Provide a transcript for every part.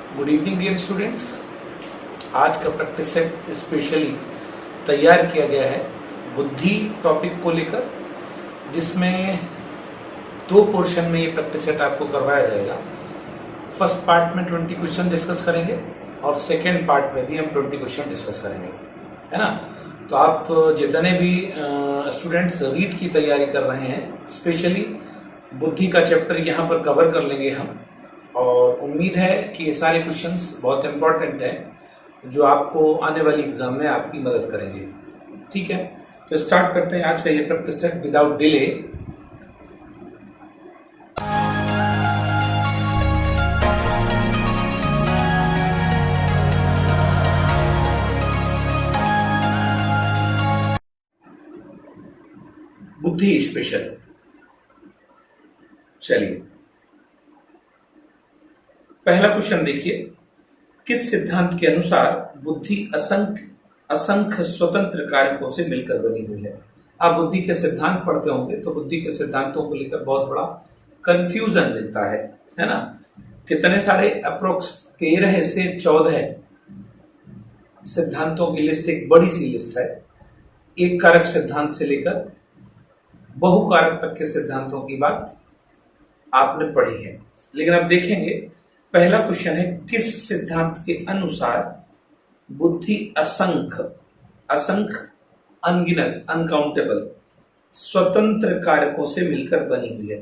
Good evening dear students. आज का practice set specially तैयार किया गया है बुद्धि टॉपिक को लेकर, जिसमें दो पोर्शन में ये प्रैक्टिस सेट आपको करवाया जाएगा। फर्स्ट पार्ट में 20 क्वेश्चन डिस्कस करेंगे और सेकेंड पार्ट में भी हम 20 क्वेश्चन डिस्कस करेंगे, है ना। तो आप जितने भी स्टूडेंट्स रीड की तैयारी कर रहे हैं, स्पेशली बुद्धि का चैप्टर यहाँ पर कवर कर लेंगे हम, और उम्मीद है कि ये सारे क्वेश्चंस बहुत इंपॉर्टेंट हैं जो आपको आने वाली एग्जाम में आपकी मदद करेंगे। ठीक है, तो स्टार्ट करते हैं आज का ये प्रैक्टिस सेट विदाउट डिले। बुद्धि स्पेशल। चलिए, पहला क्वेश्चन देखिए, किस सिद्धांत के अनुसार बुद्धि असंख्य स्वतंत्र कारकों से मिलकर बनी हुई है। आप बुद्धि के सिद्धांत पढ़ते होंगे तो बुद्धि के सिद्धांतों को लेकर बहुत बड़ा कंफ्यूजन मिलता है ना। कितने सारे अप्रोक्स 13 से 14 सिद्धांतों की लिस्ट, एक बड़ी सी लिस्ट है। एक कारक सिद्धांत से लेकर बहुकारक तक के सिद्धांतों की बात आपने पढ़ी है। लेकिन अब देखेंगे, पहला क्वेश्चन है, किस सिद्धांत के अनुसार बुद्धि असंख्य अनगिनत अनकाउंटेबल स्वतंत्र कारकों से मिलकर बनी हुई है।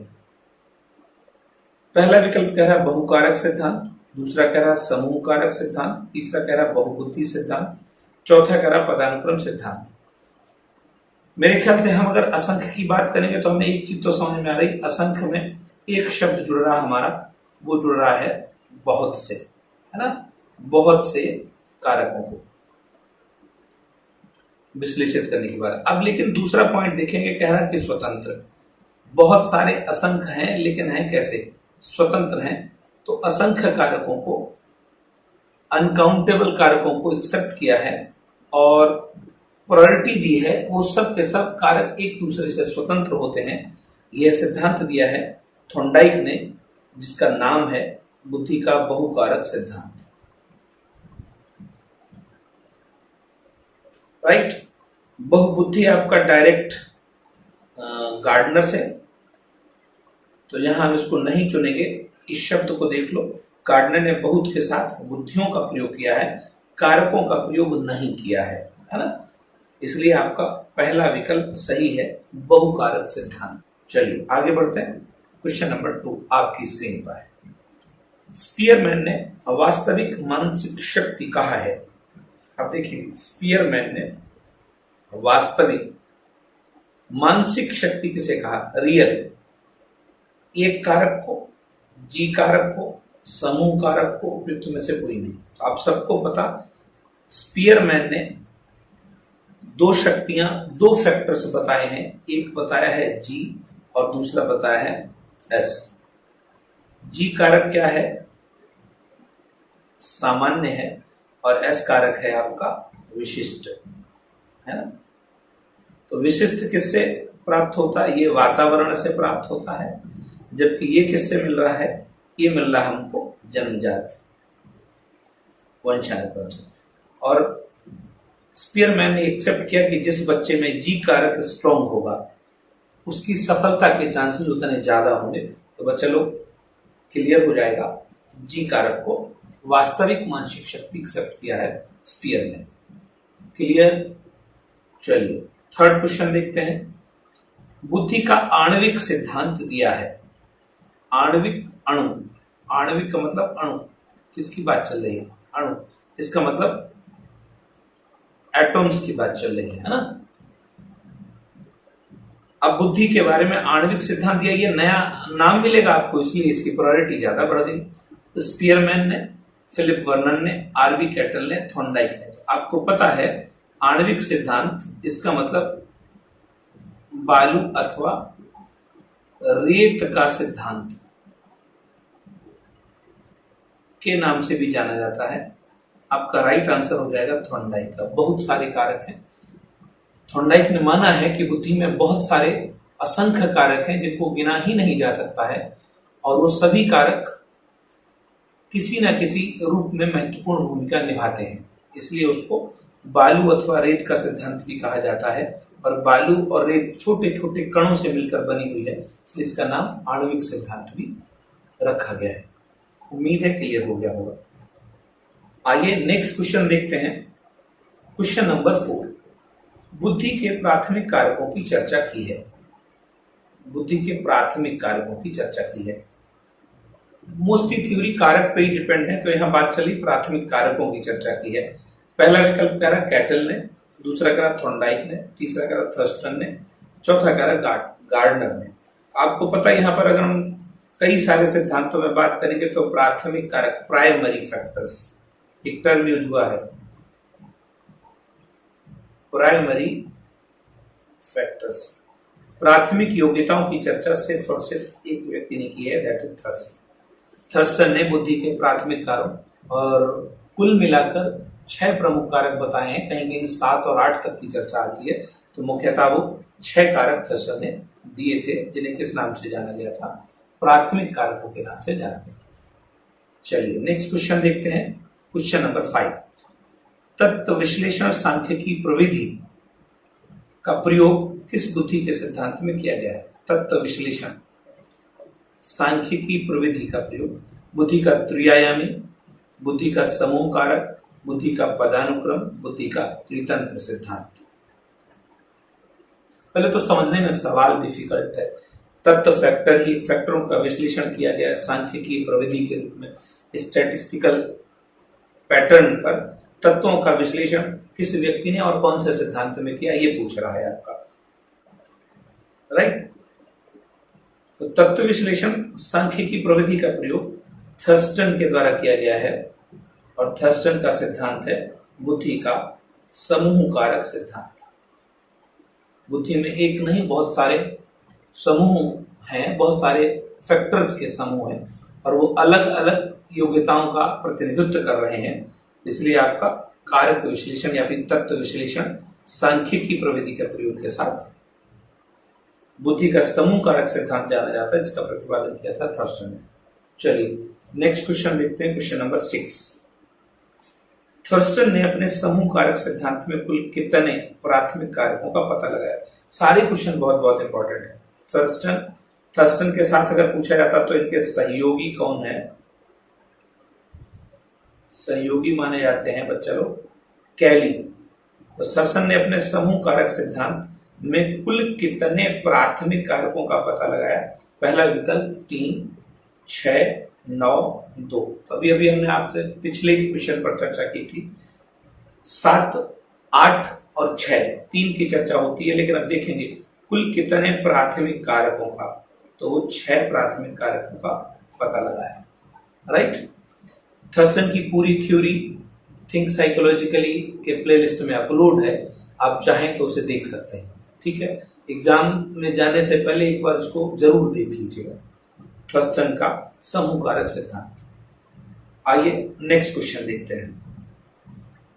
पहला विकल्प कह रहा है बहुकारक सिद्धांत, दूसरा कह रहा है समूह कारक सिद्धांत, तीसरा कह रहा है बहुबुद्धि सिद्धांत, चौथा कह रहा है पदानुक्रम सिद्धांत। मेरे ख्याल से हम अगर असंख्य की बात करेंगे तो हमें एक चीज तो समझ में आ रही, असंख्य में एक शब्द जुड़ रहा हमारा, वो जुड़ रहा है बहुत से, है ना। बहुत से कारकों को विश्लेषित करने के बाद अब लेकिन दूसरा पॉइंट देखेंगे, कह रहा है कि स्वतंत्र। बहुत सारे असंख्य हैं, लेकिन हैं कैसे? स्वतंत्र हैं। तो असंख्य कारकों को, अनकाउंटेबल कारकों को एक्सेप्ट किया है और प्रायोरिटी दी है। वो सब के सब कारक एक दूसरे से स्वतंत्र होते हैं। यह सिद्धांत दिया है थॉर्नडाइक ने, जिसका नाम है बुद्धि का बहुकारक सिद्धांत। राइट। बहुबुद्धि आपका डायरेक्ट गार्डनर से, तो यहां हम इसको नहीं चुनेंगे। इस शब्द को देख लो, गार्डनर ने बहुत के साथ बुद्धियों का प्रयोग किया है, कारकों का प्रयोग नहीं किया है ना। इसलिए आपका पहला विकल्प सही है, बहुकारक सिद्धांत। चलिए आगे बढ़ते हैं। क्वेश्चन नंबर 2 आपकी स्क्रीन पर है। स्पीयरमैन ने वास्तविक मानसिक शक्ति कहा है। अब देखिए, स्पीयरमैन ने वास्तविक मानसिक शक्ति किसे कहा? रियल। एक कारक को, जी कारक को, समूह कारक को, उपयुक्त में से कोई नहीं। तो आप सबको पता, स्पीयरमैन ने दो शक्तियां, दो फैक्टर्स बताए हैं। एक बताया है जी और दूसरा बताया है एस। जी कारक क्या है? सामान्य है, और एस कारक है आपका विशिष्ट, है ना। तो विशिष्ट किससे प्राप्त होता है? ये वातावरण से प्राप्त होता है। जबकि ये किससे मिल रहा है? ये मिल रहा है हमको जन्मजात वंशानुक्रम से। और स्पीयरमैन ने एक्सेप्ट किया कि जिस बच्चे में जी कारक स्ट्रॉन्ग होगा उसकी सफलता के चांसेस उतने ज्यादा होंगे। तो बच्चा लोग क्लियर हो जाएगा, जी कारक को वास्तविक मानसिक शक्ति एक्सेप्ट किया है स्पीयर ने। क्लियर। चलिए थर्ड क्वेश्चन देखते हैं। बुद्धि का आणविक सिद्धांत दिया है। आणविक, अणु। आणविक का मतलब अणु। किसकी बात चल रही है? अणु। इसका मतलब एटॉम्स की बात चल रही है ना। अब बुद्धि के बारे में आणविक सिद्धांत दिया, ये नया नाम मिलेगा आपको, इसलिए इसकी प्रायोरिटी ज्यादा बढ़ गई। स्पीयरमैन ने, फिलिप वर्नन ने, आरबी कैटल ने, थॉर्नडाइक ने। तो आपको पता है आणविक सिद्धांत, इसका मतलब बालू अथवा रेत का सिद्धांत के नाम से भी जाना जाता है। आपका राइट आंसर हो जाएगा थॉर्नडाइक का। बहुत सारे कारक हैं। थॉर्नडाइक ने माना है कि बुद्धि में बहुत सारे असंख्य कारक हैं जिनको गिना ही नहीं जा सकता है, और वो सभी कारक किसी न किसी रूप में महत्वपूर्ण भूमिका निभाते हैं, इसलिए उसको बालू अथवा रेत का सिद्धांत भी कहा जाता है। और बालू और रेत छोटे छोटे कणों से मिलकर बनी हुई है, इसलिए इसका नाम आणविक सिद्धांत भी रखा गया है। उम्मीद है क्लियर हो गया होगा। आइए नेक्स्ट क्वेश्चन देखते हैं। क्वेश्चन नंबर 4, बुद्धि के प्राथमिक कारकों की चर्चा की है। बुद्धि के प्राथमिक कारकों की चर्चा की है। मोस्टली थ्योरी कारक पे ही डिपेंड है, तो यहां बात चली प्राथमिक कारकों की चर्चा की है। पहला विकल्प कह रहा कैटल ने, दूसरा कह रहा थॉर्नडाइक ने, तीसरा कह रहा थर्स्टन ने, चौथा कह रहा गार्डनर ने। आपको पता है यहाँ पर अगर हम कई सारे सिद्धांतों में बात करेंगे तो प्राथमिक कारक, प्राइमरी फैक्टर्स, एक टर्म यूज हुआ है, प्राइमरी फैक्टर्स। प्राथमिक योग्यताओं की चर्चा सिर्फ और सिर्फ एक व्यक्ति ने की है, दैट इज थर्स्टन। थर्स्टन ने बुद्धि के प्राथमिक कारक और कुल मिलाकर 6 प्रमुख कारक बताए हैं। कहीं कहीं 7 और 8 तक की चर्चा आती है, तो मुख्यतः वो 6 कारक थर्स्टन ने दिए थे, जिन्हें किस नाम से जाना गया था? प्राथमिक कारकों के नाम से जाना गया था। चलिए नेक्स्ट क्वेश्चन देखते हैं। क्वेश्चन नंबर 5, तत्व विश्लेषण सांख्यिकी प्रविधि का प्रयोग किस बुद्धि के सिद्धांत में किया गया है? तत्व विश्लेषण सांख्यिकी प्रविधि का प्रयोग बुद्धि का त्रिआयामी, बुद्धि का समूह कारक, बुद्धि का पदानुक्रम, बुद्धि का त्रितंत्र सिद्धांत। पहले तो समझने में सवाल डिफिकल्ट है। तत्व फैक्टर ही फैक्टरों का विश्लेषण किया गया है सांख्यिकी प्रविधि के रूप में, स्टैटिस्टिकल पैटर्न पर तत्वों का विश्लेषण किस व्यक्ति ने और कौन से सिद्धांत में किया, ये पूछ रहा है आपका, राइट। तो तत्व विश्लेषण सांख्यिकी प्रविधि का प्रयोग थर्स्टन के द्वारा किया गया है और थर्स्टन का सिद्धांत है बुद्धि का समूह कारक सिद्धांत। बुद्धि में एक नहीं बहुत सारे समूह हैं, बहुत सारे फैक्टर्स के समूह हैं और वो अलग अलग योग्यताओं का प्रतिनिधित्व कर रहे हैं, इसलिए आपका कारक विश्लेषण या फिर तत्व विश्लेषण सांख्यिकी प्रविधि के प्रयोग के साथ बुद्धि का समूह कारक सिद्धांत जाना जाता है, जिसका प्रतिपादन किया था थर्स्टन ने। चलिए नेक्स्ट क्वेश्चन देखते हैं। क्वेश्चन नंबर 6, थर्स्टन ने अपने समूह कारक सिद्धांत में कुल कितने प्राथमिक कारकों का पता लगाया? सारे क्वेश्चन बहुत बहुत इंपॉर्टेंट है। थर्स्टन के साथ अगर पूछा जाता तो इनके सहयोगी कौन है? सहयोगी माने जाते हैं बच्चा लोग कैली। तो थर्स्टन ने अपने समूह कारक सिद्धांत में कुल कितने प्राथमिक कारकों का पता लगाया? पहला विकल्प 3, 6, 9, 2। तो अभी अभी हमने आपसे पिछले क्वेश्चन पर चर्चा की थी। 7, 8 और 6, 3 की चर्चा होती है, लेकिन अब देखेंगे कुल कितने प्राथमिक कारकों का, तो वो 6 प्राथमिक कारकों का पता लगाया, राइट। थर्स्टन की पूरी थ्योरी थिंक साइकोलॉजिकली के प्लेलिस्ट में अपलोड है, आप चाहें तो उसे देख सकते हैं, ठीक है। एग्जाम में जाने से पहले एक बार उसको जरूर देख लीजिएगा, थर्स्टन का समूह कारक सिद्धांत। आइए नेक्स्ट क्वेश्चन देखते हैं।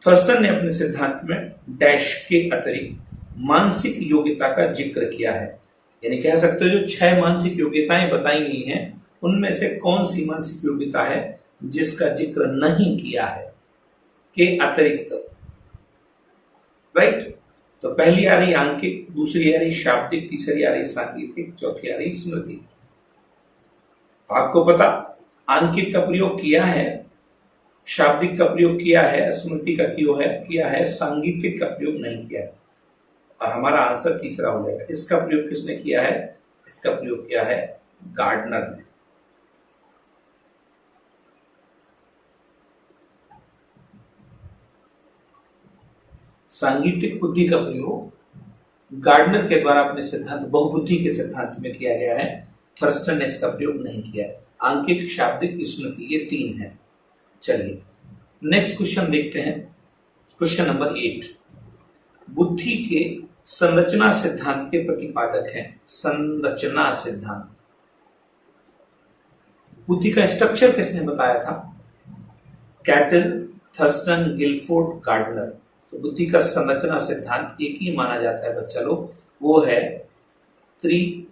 थर्स्टन ने अपने सिद्धांत में डैश के अतिरिक्त मानसिक योग्यता का जिक्र किया है, यानी कह सकते हो जो 6 मानसिक योग्यताएं बताई गई हैं उनमें से कौन सी मानसिक योग्यता है जिसका जिक्र नहीं किया है के अतिरिक्त, राइट। तो पहली आ रही आंकिक, दूसरी आ रही शाब्दिक, तीसरी आ रही सांगीतिक, चौथी आ रही स्मृति। तो आपको पता आंकिक का प्रयोग किया है, शाब्दिक का प्रयोग किया है, स्मृति का किया है, सांगीतिक का प्रयोग नहीं किया है, और हमारा आंसर तीसरा हो जाएगा। इसका प्रयोग किसने किया है? इसका प्रयोग किया है गार्डनर ने। सांगीतिक बुद्धि का प्रयोग गार्डनर के द्वारा अपने सिद्धांत बहुबुद्धि के सिद्धांत में किया गया है, थर्स्टन ने इसका प्रयोग नहीं किया है। आंकिक, शाब्दिक, स्मृति, ये 3 है। चलिए नेक्स्ट क्वेश्चन देखते हैं। क्वेश्चन नंबर 8, बुद्धि के संरचना सिद्धांत के प्रतिपादक हैं। संरचना सिद्धांत, बुद्धि का स्ट्रक्चर किसने बताया था? Cattell, Thurstone, Guilford, Gardner. तो बुद्धि का संरचना सिद्धांत एक ही माना जाता है बच्चा लोग, वो है त्रि-आयामी,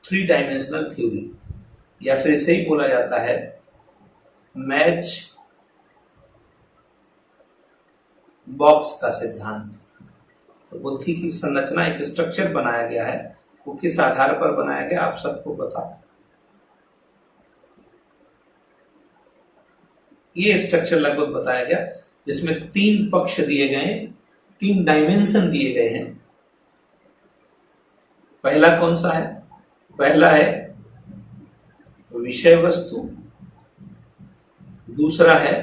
3 डायमेंशनल थ्योरी। या फिर इसे ही बोला जाता है मैच बॉक्स का सिद्धांत। तो बुद्धि की संरचना, एक स्ट्रक्चर बनाया गया है, वो किस आधार पर बनाया गया आप सबको पता है। ये स्ट्रक्चर लगभग बताया गया जिसमें 3 पक्ष दिए गए, 3 डायमेंशन दिए गए हैं। पहला कौन सा है? पहला है विषय वस्तु, दूसरा है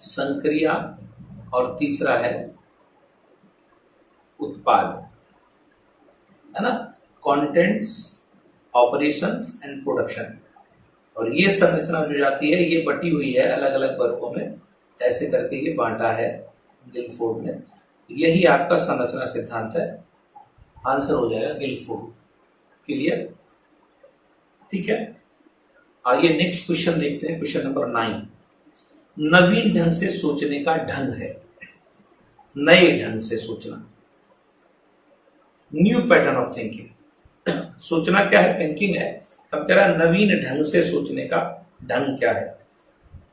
संक्रिया और तीसरा है उत्पाद, है ना, कंटेंट्स, ऑपरेशंस एंड प्रोडक्शन। और ये संरचना जो जाती है ये बटी हुई है अलग अलग वर्गों में, ऐसे करके ये बांटा है गिलफोर्ड ने। यही आपका संरचना सिद्धांत है, आंसर हो जाएगा गिलफोर्ड। क्लियर? ठीक है, आइए नेक्स्ट क्वेश्चन देखते हैं, क्वेश्चन नंबर 9। नवीन ढंग से सोचने का ढंग है, नए ढंग से सोचना, न्यू पैटर्न ऑफ थिंकिंग। सोचना क्या है? थिंकिंग है। अब कह रहा नवीन ढंग से सोचने का ढंग क्या है।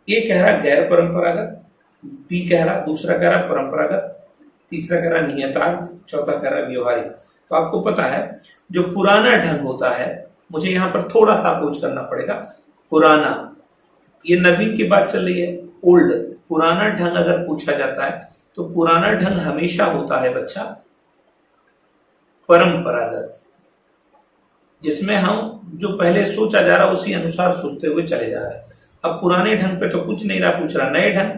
ए कह रहा गैर परंपरागत, बी कह रहा, दूसरा कह रहा परंपरागत, तीसरा कह रहा नियतार्थ, चौथा कह रहा व्यवहारिक। तो आपको पता है जो पुराना ढंग होता है, मुझे यहां पर थोड़ा सा अपोज करना पड़ेगा। पुराना, ये नवीन की बात चल रही है, ओल्ड। पुराना ढंग अगर पूछा जाता है तो पुराना ढंग हमेशा होता है बच्चा परंपरागत, जिसमें हम जो पहले सोचा जा रहा उसी अनुसार सोचते हुए चले जा रहे हैं। अब पुराने ढंग पे तो कुछ नहीं रहा, पूछ रहा नए ढंग,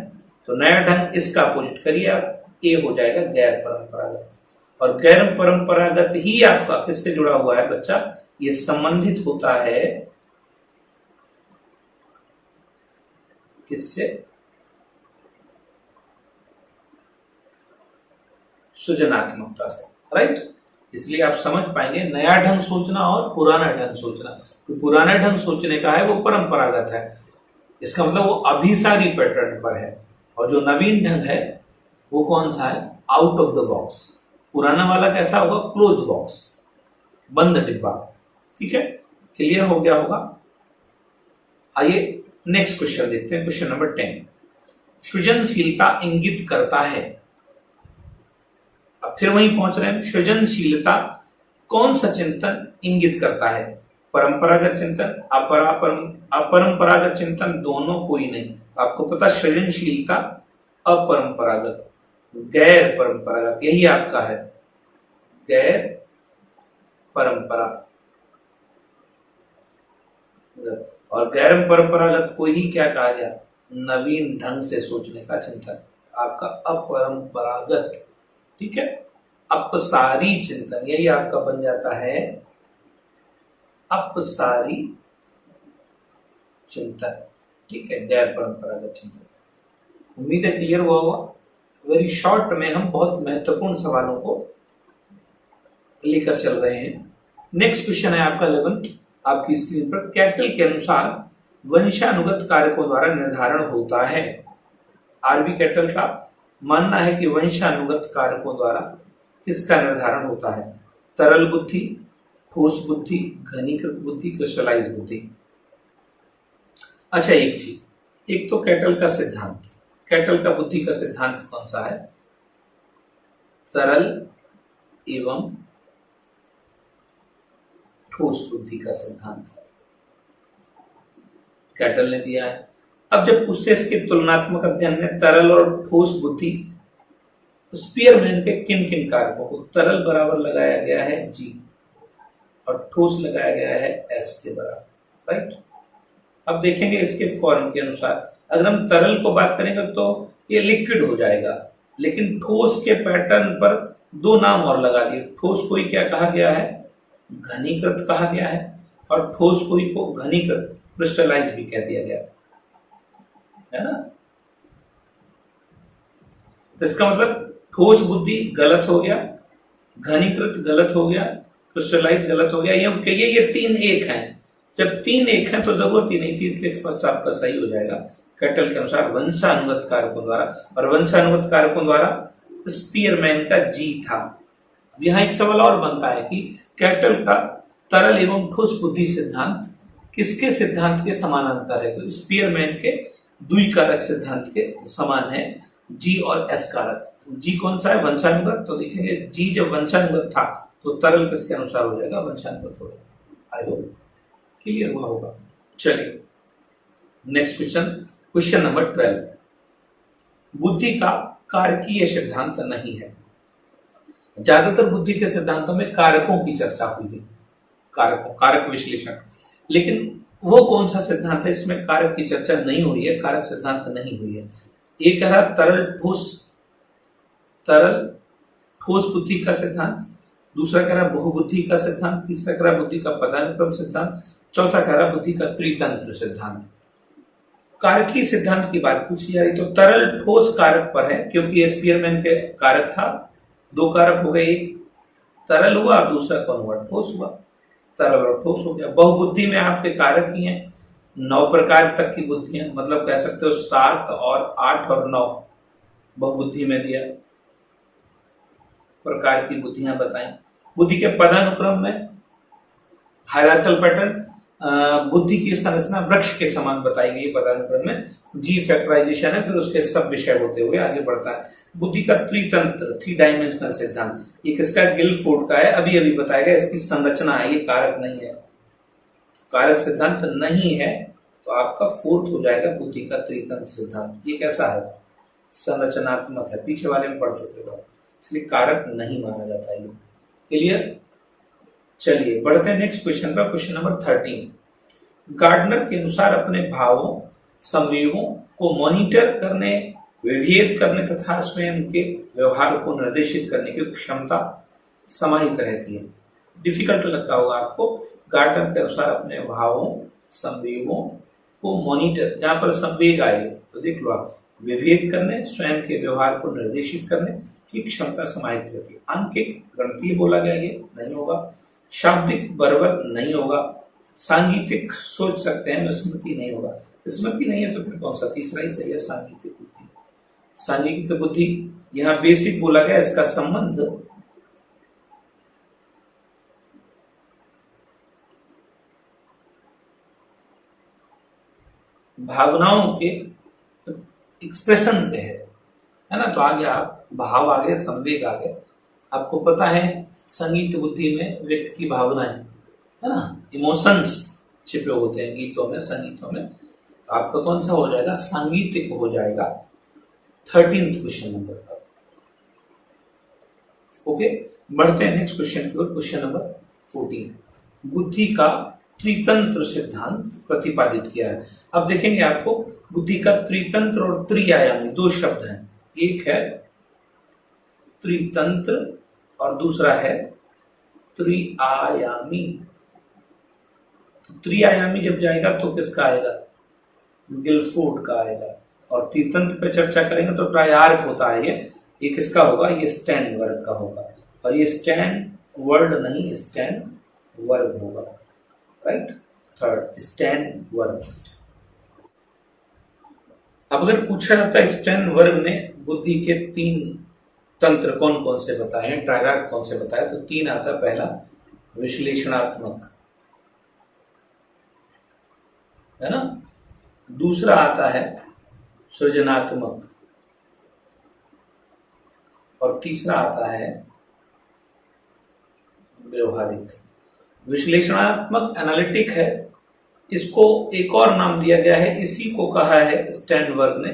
तो नया ढंग इसका अपोजिट करिए आप, ए हो जाएगा गैर परंपरागत। और गैर परंपरागत ही आपका किससे जुड़ा हुआ है बच्चा? ये संबंधित होता है किससे? सृजनात्मकता से, राइट। इसलिए आप समझ पाएंगे नया ढंग सोचना और पुराना ढंग सोचना। तो पुराना ढंग सोचने का है वो परंपरागत है, इसका मतलब वो अभिसारी पैटर्न पर है। और जो नवीन ढंग है वो कौन सा है? Out of the box. पुराना वाला कैसा होगा? क्लोज बॉक्स, बंद डिब्बा। ठीक है, क्लियर हो गया होगा। आइए नेक्स्ट क्वेश्चन देखते हैं, क्वेश्चन नंबर 10। सृजनशीलता इंगित करता है, अब फिर वहीं पहुंच रहे हैं, सृजनशीलता कौन सा चिंतन इंगित करता है? परंपरागत चिंतन, अपरंपरागत चिंतन, दोनों कोई नहीं। तो आपको पता सृजनशीलता अपरंपरागत, गैर परंपरागत, यही आपका है गैर परंपरा। और गैर परंपरागत को ही क्या कहा गया? नवीन ढंग से सोचने का चिंतन, आपका अपरंपरागत। ठीक है, अपसारी चिंतन, यही आपका बन जाता है अपसारी चिंतन। ठीक है, गैर परंपरागत चिंतन। उम्मीद है क्लियर हुआ होगा। वेरी शॉर्ट में हम बहुत महत्वपूर्ण सवालों को लेकर चल रहे हैं। नेक्स्ट क्वेश्चन है आपका 11th आपकी स्क्रीन पर। कैटल के अनुसार वंशानुगत कारकों द्वारा निर्धारण होता है। आरबी कैटल का मानना है कि वंशानुगत कारकों द्वारा किसका निर्धारण होता है? तरल बुद्धि, ठोस बुद्धि, घनीकृत बुद्धि, क्रिस्टलाइज बुद्धि। अच्छा, एक चीज, एक तो कैटल का सिद्धांत, कैटल का बुद्धि का सिद्धांत कौन सा है? तरल एवं ठोस बुद्धि का सिद्धांत है, कैटल ने दिया है। अब जब पूछते इसके तुलनात्मक अध्ययन में तरल और ठोस बुद्धि, स्पीयरमैन के किन किन कारकों को तरल बराबर लगाया गया है जी और ठोस लगाया गया है एस के बराबर, राइट। अब देखेंगे इसके फॉर्म के अनुसार, अगर हम तरल को बात करेंगे तो ये लिक्विड हो जाएगा, लेकिन ठोस के पैटर्न पर 2 नाम और लगा दिए। ठोस को ही क्या कहा गया है? घनीकृत कहा गया है, और ठोस को ही को घनीकृत, क्रिस्टलाइज भी कह दिया गया है ना। तो इसका मतलब ठोस बुद्धि गलत हो गया, घनीकृत गलत हो गया, क्रिस्टलाइज गलत हो गया। ये 3 एक हैं। जब 3 एक हैं तो जरूरत ही नहीं थी, इसलिए फर्स्ट आपका सही हो जाएगा कैटल के अनुसार वंशानुगत कारकों द्वारा। और वंशानुगत कारकों द्वारा स्पीयरमैन का जी था। यहाँ एक सवाल और बनता है कि कैटल का तरल एवं ठोस बुद्धि सिद्धांत किसके सिद्धांत के समानांतर है? तो स्पीयरमैन के द्विकारक सिद्धांत के समान है, जी और एस कारक। जी कौन सा है? वंशानुगत। तो देखेंगे जी जब वंशानुगत था तो तरल किसके अनुसार हो जाएगा? वंशानुगत हो जाएगा। आई होप क्लियर हुआ होगा। चलिए नेक्स्ट क्वेश्चन, क्वेश्चन नंबर 12। बुद्धि का कारकीय सिद्धांत नहीं है। ज्यादातर बुद्धि के सिद्धांतों में कारकों की चर्चा हुई है, कारकों, कारक विश्लेषण, लेकिन वो कौन सा सिद्धांत है इसमें कारक की चर्चा नहीं हुई है, कारक सिद्धांत नहीं हुई है? एक कह रहा तरल ठोस बुद्धि का सिद्धांत, दूसरा कह रहा बहुबुद्धि का सिद्धांत, तीसरा कह रहा बुद्धि का पदानुक्रम सिद्धांत, चौथा कह रहा बुद्धि का त्रितंत्र सिद्धांत। कारकीय सिद्धांत की बात पूछी जा रही तो तरल ठोस कारक पर है, क्योंकि स्पीयरमैन के कारक था, दो कारक हो गए, एक तरल हुआ, दूसरा कौन हुआ? ठोस हुआ, तरल और ठोस हो गया। बहुबुद्धि में आपके कारक ही हैं, 9 प्रकार तक की बुद्धियां, मतलब कह सकते हो 7 और 8 और 9 बहुबुद्धि में दिया प्रकार की बुद्धियां बताई। बुद्धि के पदानुक्रम में हायरार्किकल पैटर्न, बुद्धि की संरचना वृक्ष के समान बताई गई पदानुक्रम में। जी फैक्टराइजेशन है, फिर उसके सब विषय होते हुए आगे बढ़ता है। बुद्धि का त्रितंत्र, 3 डायमेंशनल सिद्धांत, ये किसका? गिलफोर्ड का है, अभी अभी बताएगा। इसकी संरचना है, ये कारक नहीं है, कारक सिद्धांत नहीं है, तो आपका 4th हो जाएगा बुद्धि का त्रितंत्र सिद्धांत। ये कैसा है? संरचनात्मक है, पीछे वाले में पढ़ चुके हो, इसलिए कारक नहीं माना जाता है। क्लियर? चलिए बढ़ते हैं नेक्स्ट क्वेश्चन पर, क्वेश्चन नंबर 13। गार्डनर के अनुसार अपने भावों, संवेगों को मॉनिटर करने, विभेद करने तथा स्वयं के व्यवहार को निर्देशित करने की क्षमता समाहित रहती है। डिफिकल्ट लगता होगा आपको। गार्डनर के अनुसार अपने भावों, संवेगों को मॉनिटर, जहां पर संवेग आए तो देख लो आप, विभेद करने, स्वयं के व्यवहार को निर्देशित करने की क्षमता समाहित रहती है। अंकिक गणितीय बोला गया, ये नहीं होगा। शाब्दिक बर्बर नहीं होगा। सांगीतिक सोच सकते हैं, स्मृति नहीं होगा। स्मृति नहीं है तो फिर कौन सा? तीसरा ही सही है, सांगीतिक बुद्धि। सांगीतिक बुद्धि यहां बेसिक बोला गया, इसका संबंध भावनाओं के एक्सप्रेशन से है ना? तो आगे आप भाव आ गए, संवेग आ गए। आपको पता है संगीत बुद्धि में व्यक्ति की भावनाएं, है ना, इमोशंस छिपे होते हैं गीतों में, संगीतों में। तो आपका कौन सा हो जाएगा? सांगीतिक हो जाएगा 13th क्वेश्चन नंबर पर। ओके, बढ़ते हैं नेक्स्ट क्वेश्चन की ओर, क्वेश्चन नंबर 14। बुद्धि का त्रितंत्र सिद्धांत प्रतिपादित किया है। अब देखेंगे आपको बुद्धि का त्रितंत्र और त्रिआयामी 2 शब्द हैं, एक है त्रितंत्र और दूसरा है त्रिआयामी। तो त्रिआयामी जब जाएगा तो किसका आएगा? गिलफोर्ड का आएगा। और त्रितंत्र पे चर्चा करेंगे तो ट्रायआर्क होता है ये किसका होगा? ये स्टैनबर्ग का होगा। और ये स्टैनवर्ड नहीं, स्टैनबर्ग होगा, राइट? थर्ड स्टैनबर्ग। अब अगर पूछा जाता है स्टैनबर्ग ने बुद्धि के 3 तंत्र कौन कौन से बताए हैं, ट्रायआर्क कौन से बताए, तो 3 आता है। पहला विश्लेषणात्मक, है ना, दूसरा आता है सृजनात्मक, और तीसरा आता है व्यवहारिक। विश्लेषणात्मक एनालिटिक है, इसको एक और नाम दिया गया है, इसी को कहा है स्टैनबर्ग ने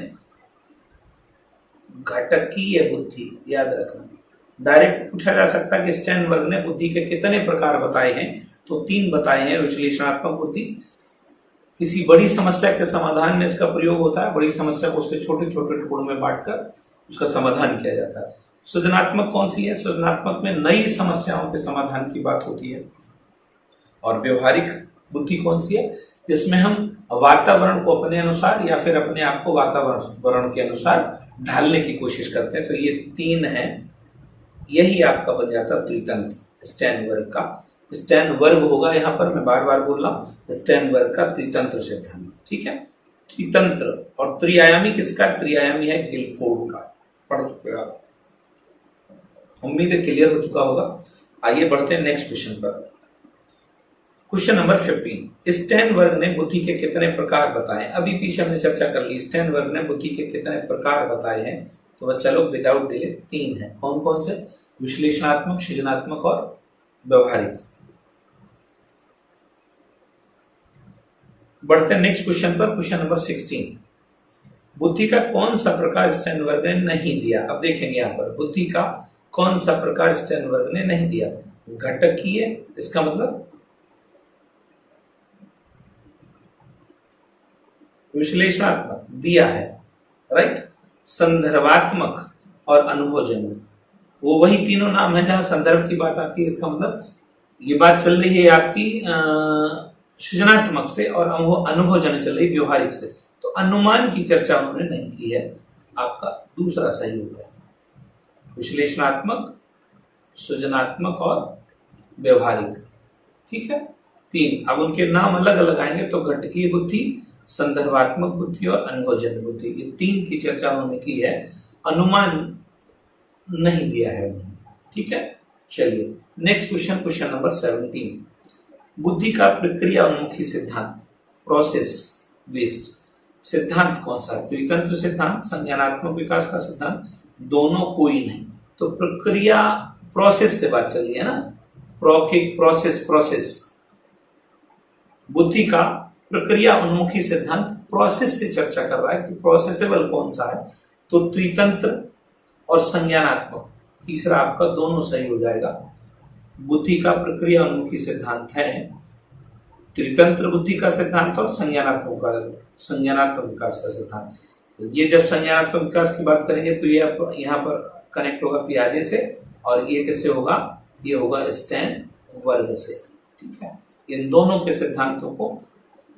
घटकीय बुद्धि। याद रखना, डायरेक्ट पूछा जा सकता है कि स्टैनबर्ग ने बुद्धि के कितने प्रकार बताए हैं, तो 3 बताए हैं। विश्लेषणात्मक बुद्धि किसी बड़ी समस्या के समाधान में इसका प्रयोग होता है, बड़ी समस्या को उसके छोटे छोटे टुकड़ों में बांटकर उसका समाधान किया जाता है। सृजनात्मक कौन सी है? सृजनात्मक में नई समस्याओं के समाधान की बात होती है। और व्यवहारिक बुद्धि कौन सी है? जिसमें हम वातावरण को अपने अनुसार या फिर अपने आप को वातावरण के अनुसार ढालने की कोशिश करते हैं। तो ये 3 हैं, यही आपका बन जाता है त्रितंत्र स्टैनबर्ग का। स्टैनबर्ग होगा यहाँ पर, मैं बार बार बोल रहा हूँ, स्टैनबर्ग का त्रितंत्र सिद्धांत। ठीक है, त्रितंत्र। और त्रिआयामी किसका? त्रिआयामी है गिलफोर्ड का, पढ़ चुके आप। उम्मीद है क्लियर हो चुका होगा। आइए बढ़ते हैं नेक्स्ट क्वेश्चन पर। क्वेश्चन नंबर 15, स्टेनबर्ग ने बुद्धि के कितने प्रकार बताए? अभी पीछे हमने चर्चा कर ली, स्टेनबर्ग ने बुद्धि के कितने प्रकार बताए हैं। तो बच्चा लोग विदाउट डिले 3 है। कौन कौन से? विश्लेषणात्मक, सृजनात्मक और व्यवहारिक। बढ़ते हैं नेक्स्ट क्वेश्चन पर। क्वेश्चन नंबर 16, बुद्धि का कौन सा प्रकार स्टेनबर्ग ने नहीं दिया? अब देखेंगे यहाँ पर बुद्धि का कौन सा प्रकार स्टेनबर्ग ने नहीं दिया। घटकीय, इसका मतलब विश्लेषणात्मक दिया है, राइट। संदर्भात्मक और अनुभवजन्य, वो वही तीनों नाम है जहां संदर्भ की बात आती है। इसका मतलब ये बात चल रही है आपकी सृजनात्मक से और अनुभवजन्य चल रही व्यवहारिक से। तो अनुमान की चर्चा उन्होंने नहीं की है। आपका दूसरा सही हो गया, विश्लेषणात्मक, सृजनात्मक और व्यवहारिक। ठीक है, 3। अब उनके नाम अलग अलग आएंगे तो घटकीय बुद्धि, संदर्भात्मक बुद्धि और अनुभवजन्य बुद्धि, ये 3 की चर्चा उन्होंने की है। अनुमान नहीं दिया है उन्होंने। ठीक है, चलिए नेक्स्ट क्वेश्चन, क्वेश्चन नंबर 17, बुद्धि का प्रक्रिया उन्मुखी सिद्धांत, प्रोसेस बेस्ड सिद्धांत कौन सा है? त्रितंत्र सिद्धांत, संज्ञानात्मक विकास का सिद्धांत, दोनों कोई नहीं। तो प्रक्रिया, प्रोसेस से बात चल रही है ना, प्रोसेस। बुद्धि का प्रक्रिया उन्मुखी सिद्धांत प्रोसेस से चर्चा कर रहा है कि प्रोसेसेबल कौन सा है। तो त्रितंत्र और संज्ञानात्मक, तीसरा आपका दोनों सही हो जाएगा। बुद्धि का प्रक्रिया उन्मुखी सिद्धांत है त्रितंत्र बुद्धि का सिद्धांत और संज्ञानात्मक विकास का सिद्धांत। तो ये जब संज्ञानात्मक विकास की बात करेंगे तो ये यहाँ पर कनेक्ट होगा पियाजे से, और ये किससे होगा? ये होगा स्टेनबर्ग से। ठीक है, इन दोनों के सिद्धांतों को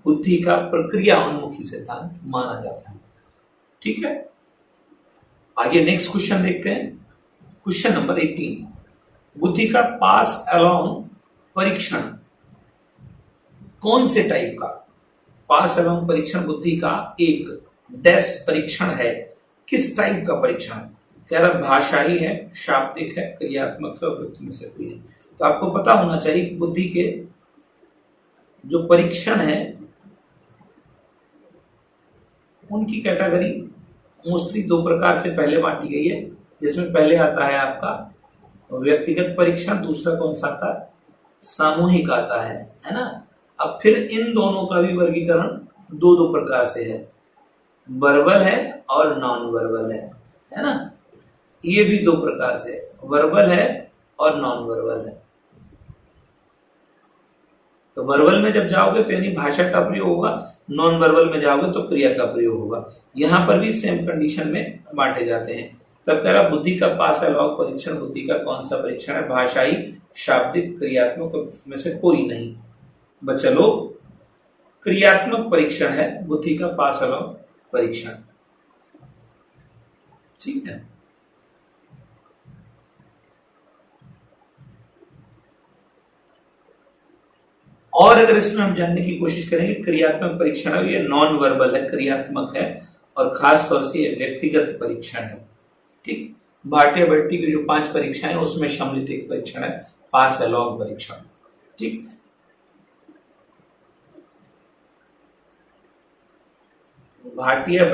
बुद्धि का प्रक्रिया उन्मुखी सिद्धांत माना जाता है। ठीक है, आगे नेक्स्ट क्वेश्चन देखते हैं। क्वेश्चन नंबर 18, बुद्धि का पास अलोंग परीक्षण कौन से टाइप का? पास अलोंग परीक्षण बुद्धि का एक डैश परीक्षण है। किस टाइप का परीक्षण? कह रहा भाषाई है, शाब्दिक है, क्रियात्मक है, वृत्त में से कोई नहीं। तो आपको पता होना चाहिए कि बुद्धि के जो परीक्षण है उनकी कैटेगरी मोस्टली 2 प्रकार से पहले बांटी गई है, जिसमें पहले आता है आपका व्यक्तिगत परीक्षण, दूसरा कौन सा आता है? सामूहिक आता है ना। अब फिर इन दोनों का भी वर्गीकरण 2 प्रकार से है, वर्बल है और नॉन वर्बल है ना। ये भी 2 प्रकार से, वर्बल है और नॉन वर्बल है। तो वर्बल में जब जाओगे तो यानी भाषा का प्रयोग होगा, नॉन वर्बल में जाओगे तो क्रिया का प्रयोग होगा। यहां पर भी सेम कंडीशन में बांटे जाते हैं। तब कह रहा बुद्धि का पास अलोंग परीक्षण बुद्धि का कौन सा परीक्षण है? भाषाई, शाब्दिक, क्रियात्मक में से कोई नहीं। बच्चा लोग, क्रियात्मक परीक्षण है बुद्धि का पास अलोंग परीक्षण। ठीक है, और अगर इसमें हम जानने की कोशिश करेंगे, क्रियात्मक परीक्षण है, ये नॉन वर्बल है, क्रियात्मक है, और खास तौर से ये व्यक्तिगत परीक्षण है। ठीक, भाटिया भट्टी की जो 5 परीक्षाएं उसमें सम्मिलित एक परीक्षण है पास अलोंग परीक्षण। ठीक, भाटिया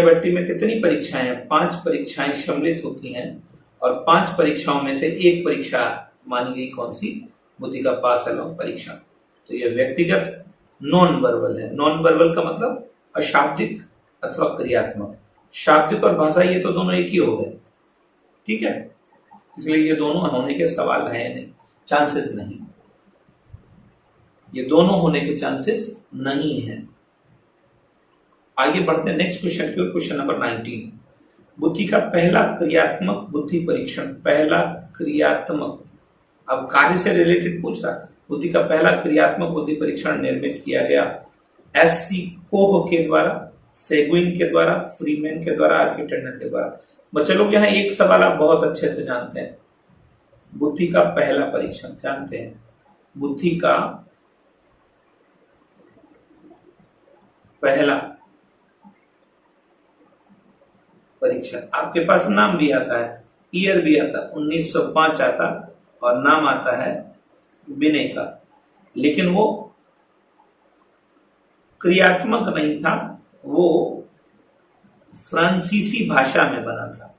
भट्टी में कितनी परीक्षाएं हैं? 5 परीक्षाएं सम्मिलित होती हैं, और 5 परीक्षाओं में से एक परीक्षा मानी गई कौन सी? बुद्धि का पास अलोंग परीक्षण। तो यह व्यक्तिगत नॉन वर्बल है। नॉन वर्बल का मतलब अशाब्दिक अथवा क्रियात्मक। शाब्दिक और भाषा ये तो दोनों एक ही हो गए। ठीक है, इसलिए ये दोनों होने के सवाल है नहीं, चांसेस नहीं, ये दोनों होने के चांसेस नहीं है। आगे बढ़ते हैं नेक्स्ट क्वेश्चन की ओर। क्वेश्चन नंबर 19, बुद्धि का पहला क्रियात्मक बुद्धि परीक्षण, पहला क्रियात्मक, अब कार्य से रिलेटेड पूछ रहा। बुद्धि का पहला क्रियात्मक बुद्धि परीक्षण निर्मित किया गया एस.सी. कोह के द्वारा, सेगुइन के द्वारा, फ्रीमैन के द्वारा, आर्किटेंडर के द्वारा। बच्चे लोग यहाँ एक सवाल आप बहुत अच्छे से जानते हैं, बुद्धि का पहला परीक्षण जानते हैं, बुद्धि का पहला परीक्षण। आपके पास नाम भी आता है, ईयर भी आता, 1905 आता और नाम आता है विनय का, लेकिन वो क्रियात्मक नहीं था, वो फ्रांसीसी भाषा में बना था।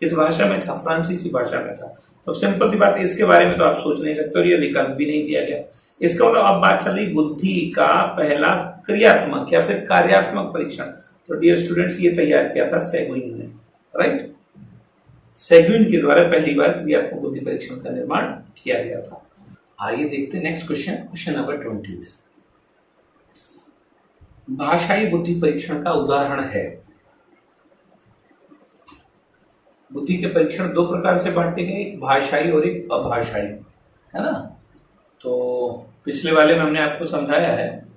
किस भाषा में था? फ्रांसीसी भाषा में था। तो सिंपल सी बात है, इसके बारे में तो आप सोच नहीं सकते और ये विकल्प भी नहीं दिया गया। इसका मतलब अब बात चल रही बुद्धि का पहला क्रियात्मक या फिर कार्यात्मक परीक्षण। तो डियर स्टूडेंट्स, ये तैयार किया था सेगुइन ने, राइट। सेगुइन के द्वारा पहली बार क्रियात्मक बुद्धि परीक्षण का निर्माण किया गया था। आइए देखते हैं नेक्स्ट क्वेश्चन, क्वेश्चन नंबर 20। भाषाई बुद्धि परीक्षण का उदाहरण है। बुद्धि के परीक्षण दो प्रकार से बांटे गए, एक भाषाई और एक अभाषाई, है ना। तो पिछले वाले में हमने आपको समझाया है।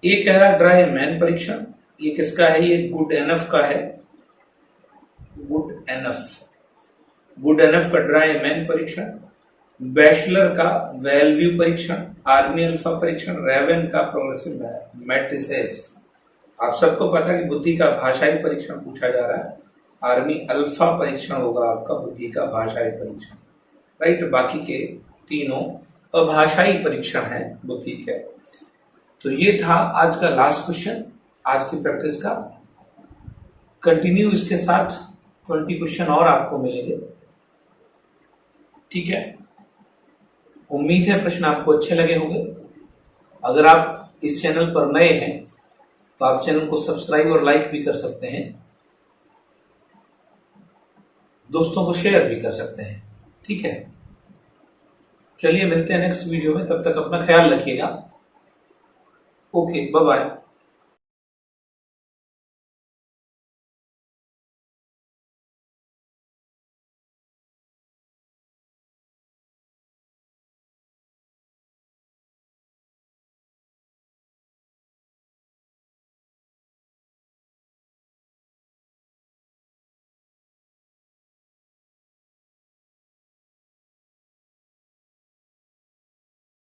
एक कह रहा ड्राई मैन परीक्षण, ये किसका है? ये गुड एनफ का है। गुड एनफ का ड्राई मैन परीक्षण, बैचलर का वैल्यू परीक्षण, आर्मी अल्फा परीक्षण, रेवन का प्रोग्रेसिव मैट्रिसेस। आप सबको पता है कि बुद्धि का भाषाई परीक्षण पूछा जा रहा है, आर्मी अल्फा परीक्षण होगा आपका बुद्धि का भाषाई परीक्षण, राइट। बाकी के तीनों अभाषाई परीक्षण है बुद्धि के। तो ये था आज का लास्ट क्वेश्चन, आज की प्रैक्टिस का। कंटिन्यू इसके साथ 20 क्वेश्चन और आपको मिलेंगे, ठीक है। उम्मीद है प्रश्न आपको अच्छे लगे होंगे। अगर आप इस चैनल पर नए हैं तो आप चैनल को सब्सक्राइब और लाइक भी कर सकते हैं, दोस्तों को शेयर भी कर सकते हैं, ठीक है। चलिए मिलते हैं नेक्स्ट वीडियो में, तब तक अपना ख्याल रखिएगा। Okay, bye bye.